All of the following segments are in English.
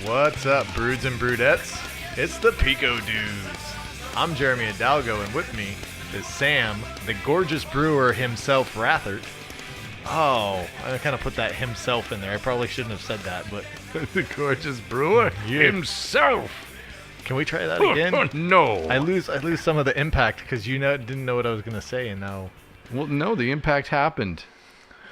What's up, broods and brudettes? It's the Pico Dudes. I'm Jeremy Hidalgo, and with me is Sam, the gorgeous brewer himself, Rathert. Oh, I kind of put that himself in there. I probably shouldn't have said that, but The gorgeous brewer himself. can we try that again? No. I lose some of the impact because didn't know what I was gonna say, and now, Well, no, the impact happened.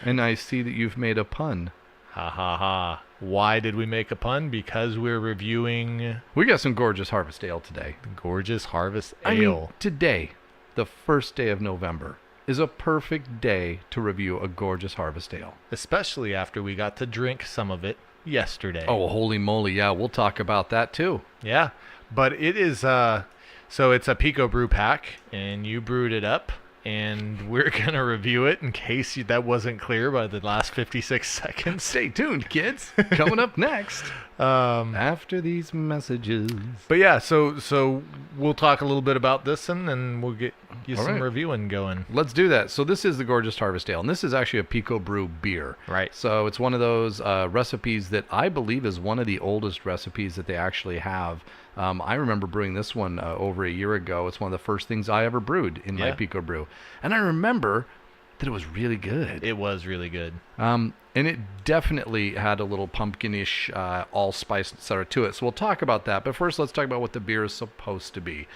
And I see that you've made a pun. ha ha ha. Why did we make a pun? Because we're reviewing We got some Gorgeous Harvest Ale today. Gourdeous Harvest Ale. I mean, today, the first day of November, is a perfect day to review a Gorgeous Harvest Ale. Especially after we got to drink some of it yesterday. Oh, holy moly, yeah, we'll talk about that too. Yeah, but it is, so it's a Pico brew pack, and you brewed it up, and we're going to review it in case that wasn't clear by the last 56 seconds. Stay tuned, kids. Coming up next. After these messages. But yeah, so we'll talk a little bit about this, and then we'll get you All some right. reviewing going. Let's do that. So this is the Gorgeous Harvest Ale, and this is actually a Pico Brew beer. Right. So it's one of those recipes that I believe is one of the oldest recipes that they actually have. I remember brewing this one over a year ago. It's one of the first things I ever brewed in my Yeah. Pico Brew. And I remember that it was really good. It was really good. And it definitely had a little pumpkinish, allspice, etc. to it. So we'll talk about that. But first, let's talk about what the beer is supposed to be.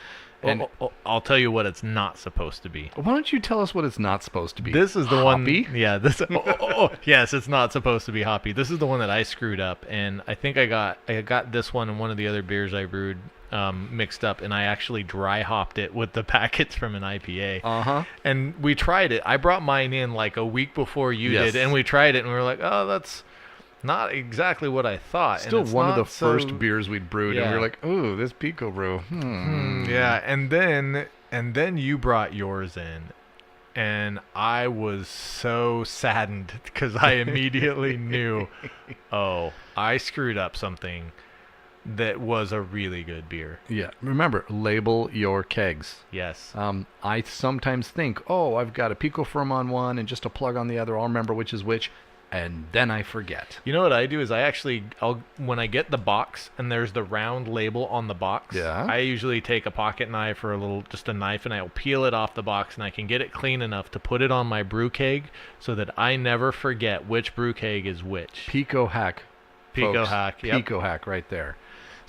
And I'll tell you what it's not supposed to be. why don't you tell us what it's not supposed to be? This is the Hoppy? one. Yeah, this. Yes, it's not supposed to be hoppy. This is the one that I screwed up, and I think I got this one and one of the other beers I brewed mixed up, and I actually dry hopped it with the packets from an IPA. Uh-huh. And we tried it. I brought mine in like a week before you Yes. did, and we tried it, and we were like, oh, that's not exactly what I thought. Still and it's one of not the so- first beers we'd brewed, and we Yeah. were like, "Ooh, this Pico Brew." Yeah, and then you brought yours in, and I was so saddened because I immediately knew, oh, I screwed up something that was a really good beer. Yeah. Remember, label your kegs. Yes. I sometimes think, "Oh, I've got a Pico Firm on one and just a plug on the other. I'll remember which is which," and then I forget. You know what I do is I'll when I get the box and there's the round label on the box, Yeah. I usually take a pocket knife or just a knife, and I'll peel it off the box, and I can get it clean enough to put it on my brew keg so that I never forget which brew keg is which. Pico Hack. Pico folks. Hack, yep. Pico Hack right there.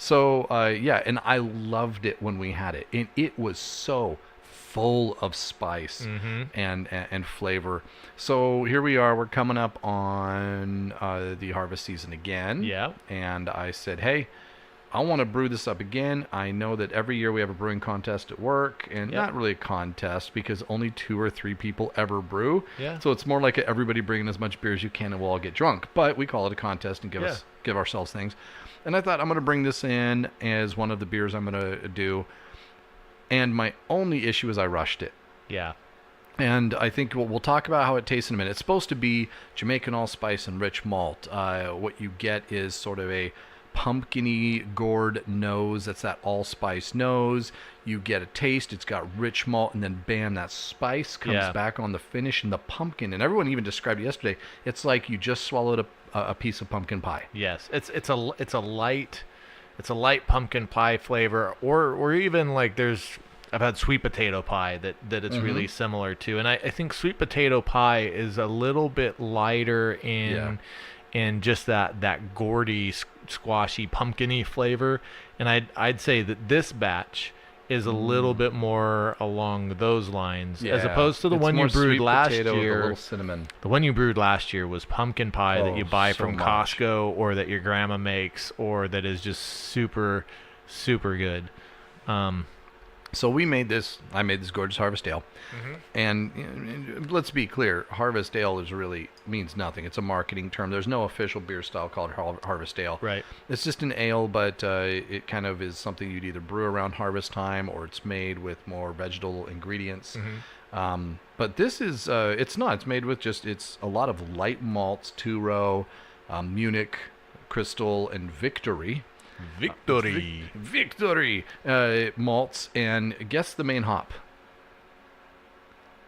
So, yeah, and I loved it when we had it. And it was so full of spice and flavor. So here we are. We're coming up on the harvest season again. Yeah. And I said, hey, I want to brew this up again. I know that every year we have a brewing contest at work, and Yep. not really a contest because only 2 or 3 people ever brew. Yeah. So it's more like everybody bringing as much beer as you can, and we'll all get drunk. But we call it a contest and give ourselves things. And I thought I'm going to bring this in as one of the beers I'm going to do. And my only issue is I rushed it. Yeah. And I think we'll talk about how it tastes in a minute. It's supposed to be Jamaican allspice and rich malt. What you get is sort of a pumpkin-y gourd nose. That's that allspice nose. You get a taste. It's got rich malt, and then bam, that spice comes Yeah. back on the finish and the pumpkin. And everyone even described it yesterday. It's like you just swallowed a piece of pumpkin pie. Yes. It's a light pumpkin pie flavor, or even like I've had sweet potato pie that it's really similar to, and I think sweet potato pie is a little bit lighter in just that gourdy, squashy, pumpkin-y flavor, and I'd say that this batch is a little bit more along those lines, as opposed to the It's one you more brewed sweet last potato with a year. little cinnamon. The one you brewed last year was pumpkin pie that you buy so from much. Costco, or that your grandma makes, or that is just super, super good. So I made this Gorgeous Harvest Ale. And let's be clear, Harvest Ale really means nothing. It's a marketing term. There's no official beer style called Harvest Ale. Right. It's just an ale, but it kind of is something you'd either brew around harvest time, or it's made with more vegetable ingredients. But this is, it's not. It's made with it's a lot of light malts, 2-row, Munich, Crystal, and Victory. Victory malts, and guess the main hop.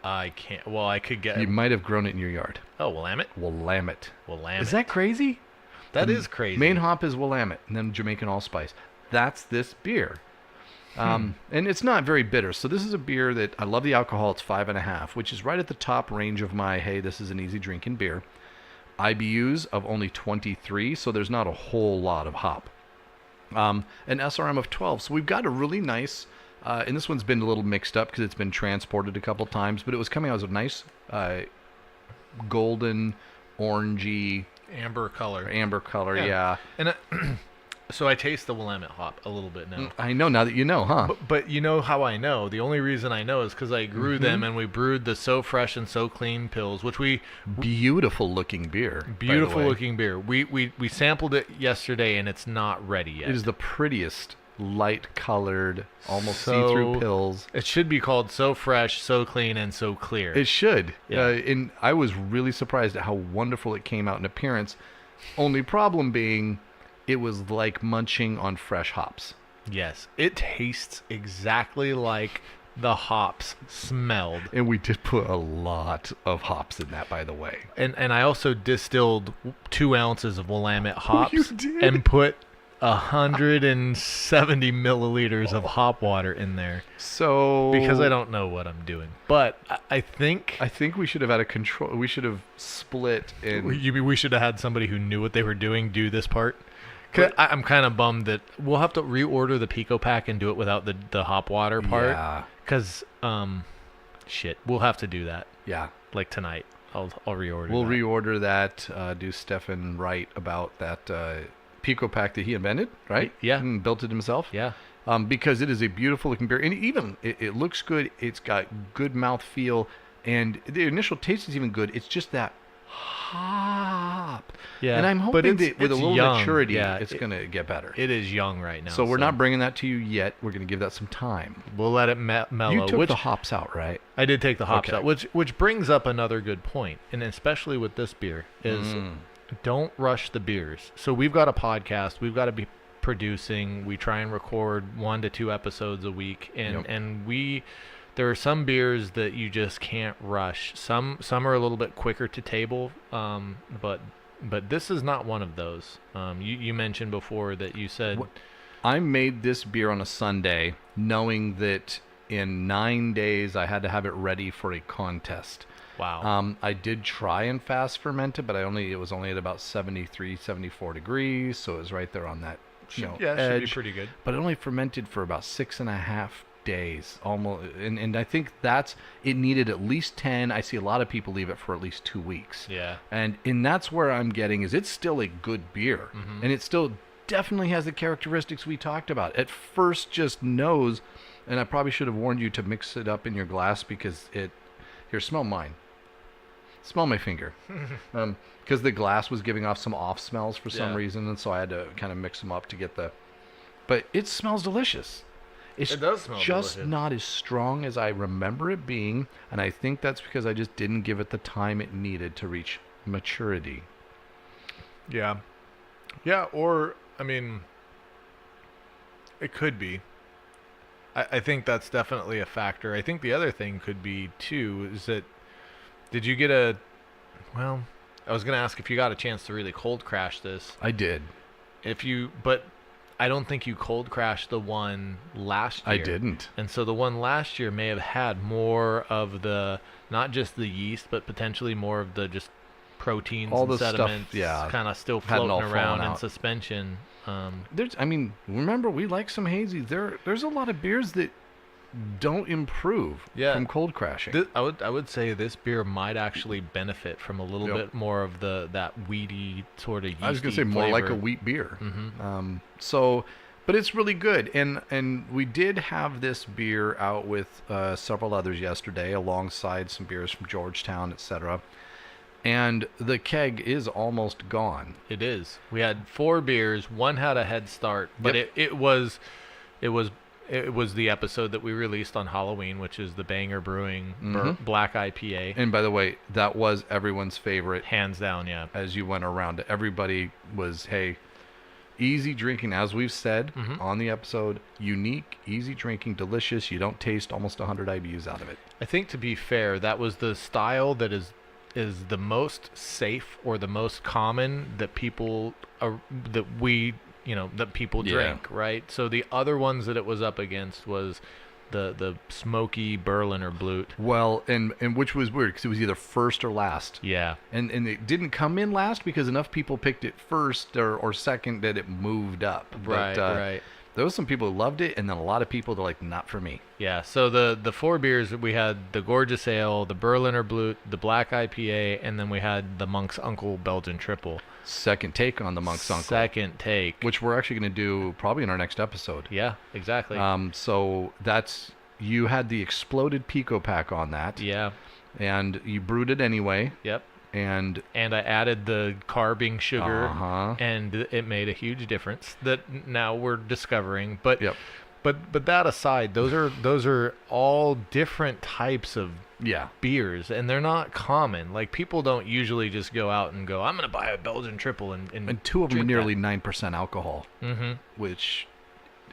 I can't. Well, I could get. You might have grown it in your yard. Oh, Willamette. Willamette. Willamette. Is that crazy? That is crazy. Main hop is Willamette, and then Jamaican allspice. That's this beer. And it's not very bitter. So this is a beer that I love the alcohol. It's 5.5, which is right at the top range of my, hey, this is an easy drinking beer. IBUs of only 23, so there's not a whole lot of hop. An SRM of 12. So we've got a really nice, and this one's been a little mixed up because it's been transported a couple times, but it was coming out as a nice golden, orangey, amber color. Yeah. And so I taste the Willamette hop a little bit now. I know now that you know, huh? But you know how I know? The only reason I know is because I grew them and we brewed the So Fresh and So Clean pills, which Beautiful looking beer. Beautiful looking beer. We sampled it yesterday and it's not ready yet. It is the prettiest light colored, almost see-through pills. It should be called So Fresh, So Clean, and So Clear. It should. Yeah. And I was really surprised at how wonderful it came out in appearance. Only problem being, it was like munching on fresh hops. Yes. It tastes exactly like the hops smelled. And we did put a lot of hops in that, by the way. And I also distilled 2 ounces of Willamette hops you did? and put 170 milliliters of hop water in there. So Because I don't know what I'm doing. But I think we should have had a control. We should have split in. we should have had somebody who knew what they were doing do this part. 'Cause I'm kind of bummed that we'll have to reorder the PicoPak and do it without the hop water part. Yeah. Because, we'll have to do that. Yeah. Like tonight. I'll reorder We'll that. reorder that, do Stefan right about that PicoPak that he invented, right? Yeah. And built it himself. Yeah. Because it is a beautiful looking beer. And even, it looks good. It's got good mouth feel. And the initial taste is even good. It's just that hop. Yeah. And I'm but hoping that with a it's little young. maturity, Yeah, it's going to get better. It is young right now. So we're not bringing that to you yet. We're going to give that some time. We'll let it mellow. You took the hops out, right? I did take the hops Okay. out, which brings up another good point, and especially with this beer, is don't rush the beers. So we've got a podcast. We've got to be producing. We try and record 1 to 2 episodes a week, and there are some beers that you just can't rush. Some are a little bit quicker to table, but this is not one of those. You mentioned before that you said I made this beer on a Sunday knowing that in 9 days I had to have it ready for a contest. Wow. I did try and fast ferment it, but it was only at about 73, 74 degrees, so it was right there on that Should edge. be pretty good. But it only fermented for about 6.5 days, almost, and I think it needed at least 10. I see a lot of people leave it for at least 2 weeks. Yeah. And that's where I'm getting is it's still a good beer, and it still definitely has the characteristics we talked about. At first, just nose, and I probably should have warned you to mix it up in your glass because here, smell mine. Smell my finger. Because the glass was giving off some off smells for some reason, and so I had to kind of mix them up to get but it smells delicious. It does smell just delicious. not as strong as I remember it being, and I think that's because I just didn't give it the time it needed to reach maturity. Yeah. Yeah, or, I mean, it could be. I think that's definitely a factor. I think the other thing could be, too, is that did you get well, I was going to ask if you got a chance to really cold crash this. I did. But I don't think you cold crashed the one last year. I didn't. And so the one last year may have had more of not just the yeast, but potentially more of the just proteins all and the sediments stuff, kind of still hadn't all floating around fallen in out. suspension. Remember, we like some hazy. There's a lot of beers that don't improve from cold crashing. I would say this beer might actually benefit from a little bit more of that weedy sort of yeasty I was going to say more flavor. like a wheat beer. But it's really good. And we did have this beer out with several others yesterday alongside some beers from Georgetown, etc. And the keg is almost gone. It is. We had 4 beers. One had a head start, but it was the episode that we released on Halloween, which is the Banger Brewing Black IPA. And by the way, that was everyone's favorite. Hands down, yeah. As you went around, everybody was, hey, easy drinking, as we've said on the episode, unique, easy drinking, delicious. You don't taste almost 100 IBUs out of it. I think, to be fair, that was the style that is is the most safe or the most common that people are, that we, that people drink, right? So the other ones that it was up against was the smoky Berliner Blut. Well, and which was weird because it was either first or last. Yeah. And it didn't come in last because enough people picked it first or second that it moved up. Right, right. There was some people who loved it, and then a lot of people that like, not for me. Yeah, so the 4 beers, we had the Gourdeous Ale, the Berliner Blut, the Black IPA, and then we had the Monk's Uncle Belgian Triple. Second take on the Monk's Uncle. Second take. Which we're actually going to do probably in our next episode. Yeah, exactly. So you had the exploded PicoPak on that. Yeah. And you brewed it anyway. Yep. And I added the carbing sugar, and it made a huge difference that now we're discovering. But yep. But that aside, those are all different types of beers, and they're not common. Like, people don't usually just go out and go, I'm going to buy a Belgian Triple and 2 of them are nearly 9% alcohol, which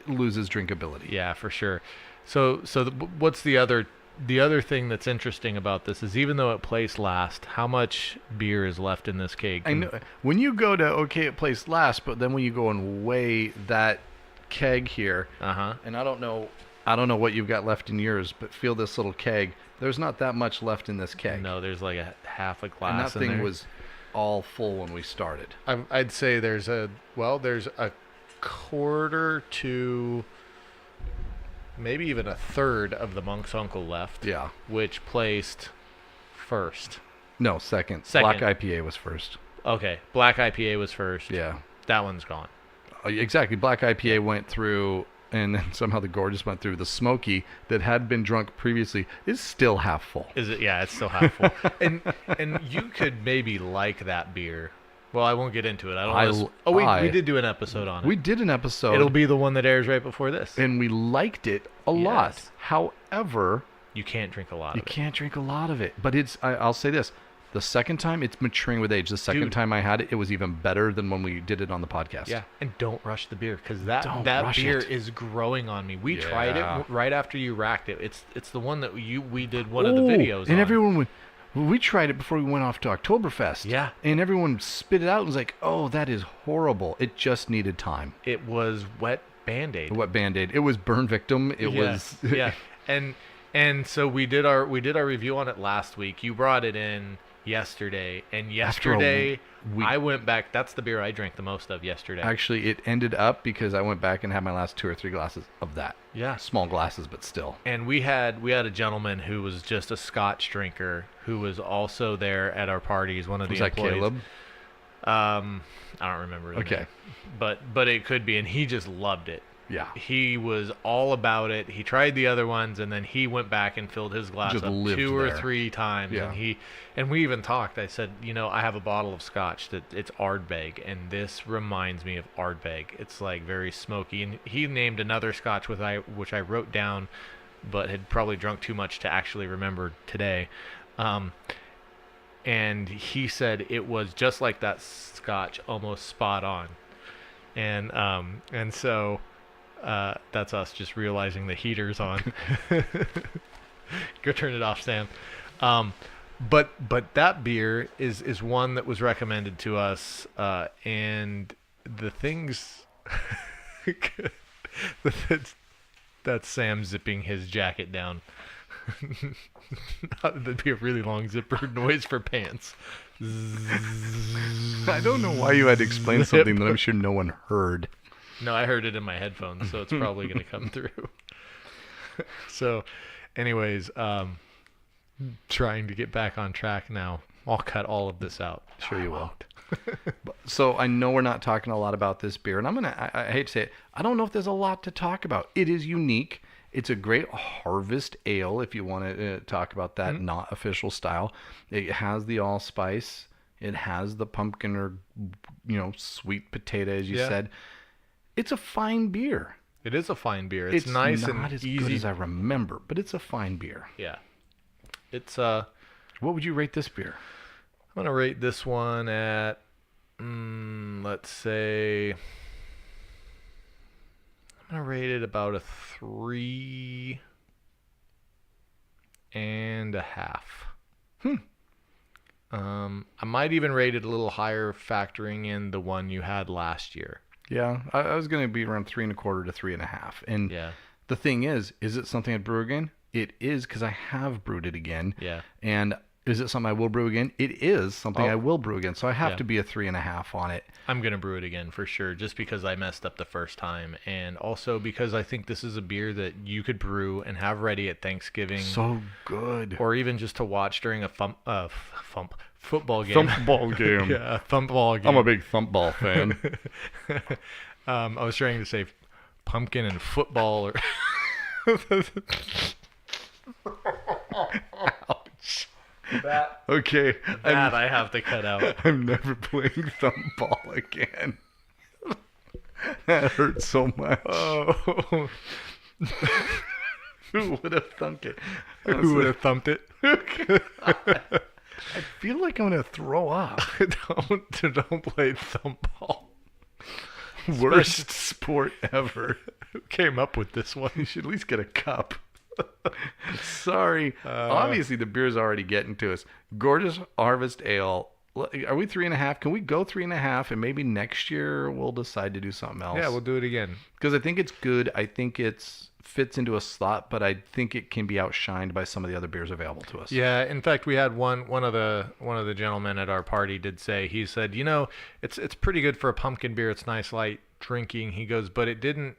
loses drinkability. Yeah, for sure. So what's the other thing that's interesting about this is, even though it placed last, how much beer is left in this keg? I know when you go to it placed last, but then when you go and weigh that keg here, and I don't know what you've got left in yours, but feel this little keg. There's not that much left in this keg. No, there's like a half a glass. And that thing there was all full when we started. I'd say there's a quarter to maybe even a third of the Monk's Uncle left. Yeah. Which placed first. No, second. Black IPA was first. Okay. Black IPA was first. Yeah. That one's gone. Exactly. Black IPA went through, and then somehow the Gorgeous went through. The Smoky that had been drunk previously is still half full. Is it? Yeah, it's still half full. and you could maybe like that beer. Well, I won't get into it. We did do an episode on it. We did an episode. It'll be the one that airs right before this. And we liked it a lot. However, you can't drink a lot of it. You can't drink a lot of it. But I'll say this. The second time, it's maturing with age. The second time I had it, it was even better than when we did it on the podcast. Yeah, and don't rush the beer, because that beer is growing on me. We tried it right after you racked it. It's the one that we did one of the videos on. And everyone went, we tried it before we went off to Oktoberfest. Yeah. And everyone spit it out and was like, oh, that is horrible. It just needed time. It was wet Band-Aid. Wet Band-Aid. It was Burn Victim. It was... Yeah. And so we did our review on it last week. You brought it in yesterday, and yesterday I went back. That's the beer I drank the most of yesterday. Actually, it ended up because I went back and had my last 2 or 3 glasses of that. Yeah, small glasses, but still. And we had a gentleman who was just a Scotch drinker who was also there at our parties. One of the employees. Was that Caleb? I don't remember his name. But it could be, and he just loved it. Yeah. He was all about it. He tried the other ones, and then he went back and filled his glass up 2 or 3 times. Yeah. And we even talked. I said, I have a bottle of Scotch that it's Ardbeg, and this reminds me of Ardbeg. It's like very smoky. And he named another Scotch which I wrote down, but had probably drunk too much to actually remember today. And he said it was just like that Scotch, almost spot on. And so. That's us just realizing the heater's on. Go turn it off, Sam. But that beer is one that was recommended to us, and the things that's Sam zipping his jacket down. That'd be a really long zipper noise for pants. I don't know why you had to explain something that I'm sure no one heard. No, I heard it in my headphones, so it's probably going to come through. So, anyways, trying to get back on track now. I'll cut all of this out. Sure you will. So I know we're not talking a lot about this beer, and I hate to say it, I don't know if there's a lot to talk about. It is unique. It's a great harvest ale, if you want to talk about that not official style. It has the allspice. It has the pumpkin or, sweet potato, as you said. It's a fine beer. It is a fine beer. It's nice and not as easy. Good as I remember, but it's a fine beer. Yeah. It's What would you rate this beer? I'm gonna rate this one at, let's say, I'm gonna rate it about a 3.5. I might even rate it a little higher, factoring in the one you had last year. Yeah, I was going to be around 3.25 to 3.5. And Yeah. the thing is it something I'd brew again? It is, because I have brewed it again. Yeah. And is it something I will brew again? It is something I will brew again. So I have to be a 3.5 on it. I'm going to brew it again for sure, just because I messed up the first time. And also because I think this is a beer that you could brew and have ready at Thanksgiving. So good. Or even just to watch during a football game. Thumpball game. Yeah, a thumpball game. I'm a big thumpball fan. I was trying to say pumpkin and football. Or Ouch. Okay. That I have to cut out. I'm never playing thumpball again. That hurts so much. Oh. Who would have thumped it? Who would have thumped it? I feel like I'm going to throw up. Don't play thumpball. Worst sport ever. Who came up with this one? You should at least get a cup. Sorry. Obviously, the beer's already getting to us. Gourdeous Harvest Ale. Are we 3.5? Can we go 3.5? And maybe next year we'll decide to do something else. Yeah, we'll do it again. Because I think it's good. I think it fits into a slot, but I think it can be outshined by some of the other beers available to us. Yeah, in fact, we had one of the gentlemen at our party did say, he said, it's pretty good for a pumpkin beer. It's nice light drinking. He goes, but it didn't.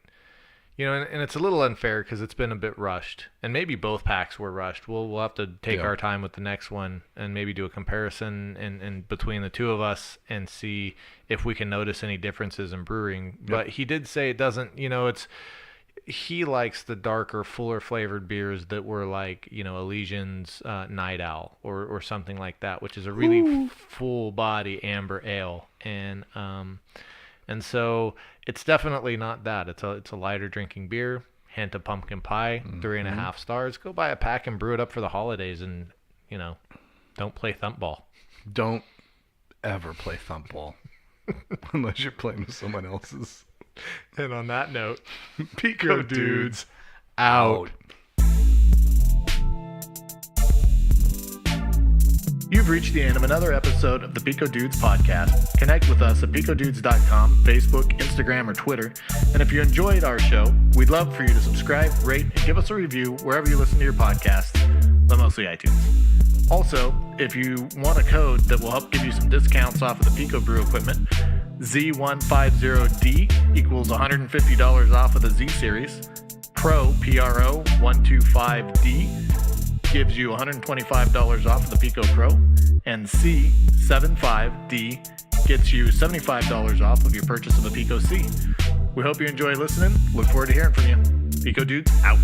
And it's a little unfair because it's been a bit rushed, and maybe both packs were rushed. We'll have to take our time with the next one and maybe do a comparison in between the two of us and see if we can notice any differences in brewing. But he did say it doesn't. He likes the darker, fuller flavored beers that were like Elysian's Night Owl or something like that, which is a really full body amber ale, and so it's definitely not that. It's a lighter drinking beer. Hint of pumpkin pie, 3.5 stars. Go buy a pack and brew it up for the holidays, and don't play thumpball. Don't ever play thumpball unless you're playing with someone else's. And on that note, Pico Dudes out. You've reached the end of another episode of the Pico Dudes podcast. Connect with us at picodudes.com, Facebook, Instagram, or Twitter. And if you enjoyed our show, we'd love for you to subscribe, rate, and give us a review wherever you listen to your podcasts, but mostly iTunes. Also, if you want a code that will help give you some discounts off of the Pico Brew equipment, Z150D equals $150 off of the Z Series. Pro, Pro 125D gives you $125 off of the Pico Pro, and C75D gets you $75 off of your purchase of a Pico C. We hope you enjoy listening. Look forward to hearing from you. Pico Dudes out.